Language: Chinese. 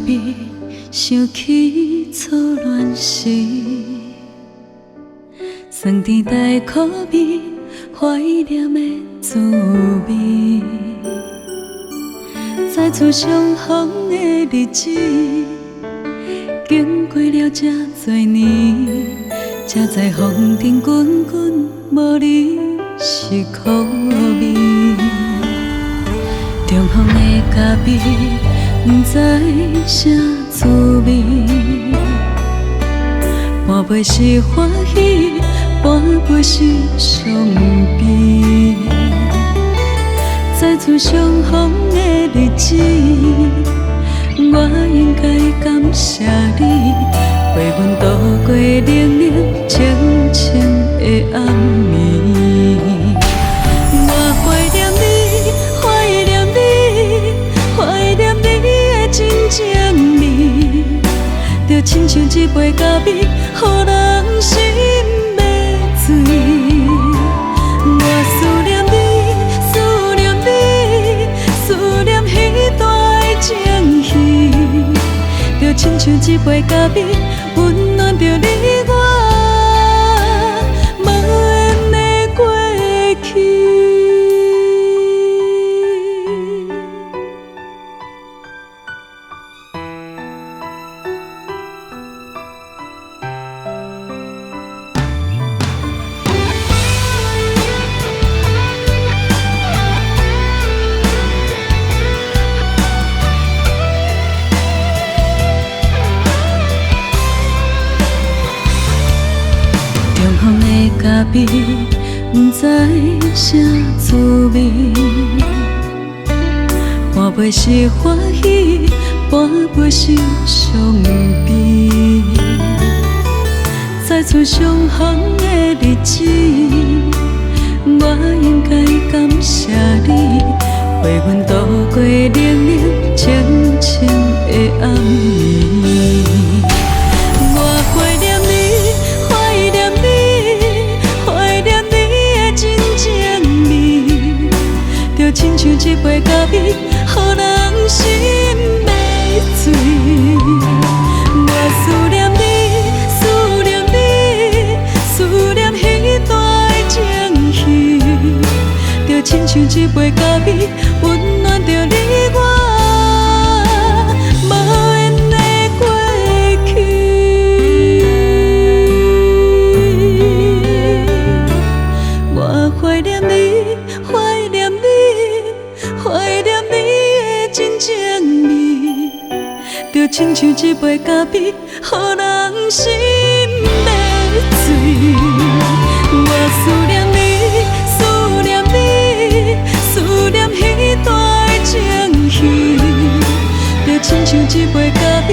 味，想起初恋时，酸甜带苦味，怀念的滋味。再次相逢的日子，经过了这多年，才知风尘滚滚，无你是苦味。重逢的咖啡，不知啥滋味。半杯是欢喜，半杯是伤悲。再次相逢的日子，我应该感谢你，陪阮度过冷冷清清的暗暝。我怀念你，怀念你，怀念你的真情味，就亲像一杯咖啡，予人心要醉。我思念你，思念你，思念彼段的情绪，就亲像一杯咖啡，温暖着你我无缘的过去。咖啡，不知啥滋味。半杯是欢喜，半杯是伤悲。再次相逢的日子，我应该感谢你，陪阮度过冷冷清清的暗暝。我怀念你，怀念你，怀念你的真情味，就亲像一杯咖啡，予人心要醉。我思念你，思念你，思念彼段的情绪，就亲像一杯咖啡，温暖着你我无缘的过去。我怀念你，怀念你，怀念你的真情味，就亲像一杯咖啡，予人心要醉。我思念你，思念你，思念彼段的情绪，就亲像一杯咖啡。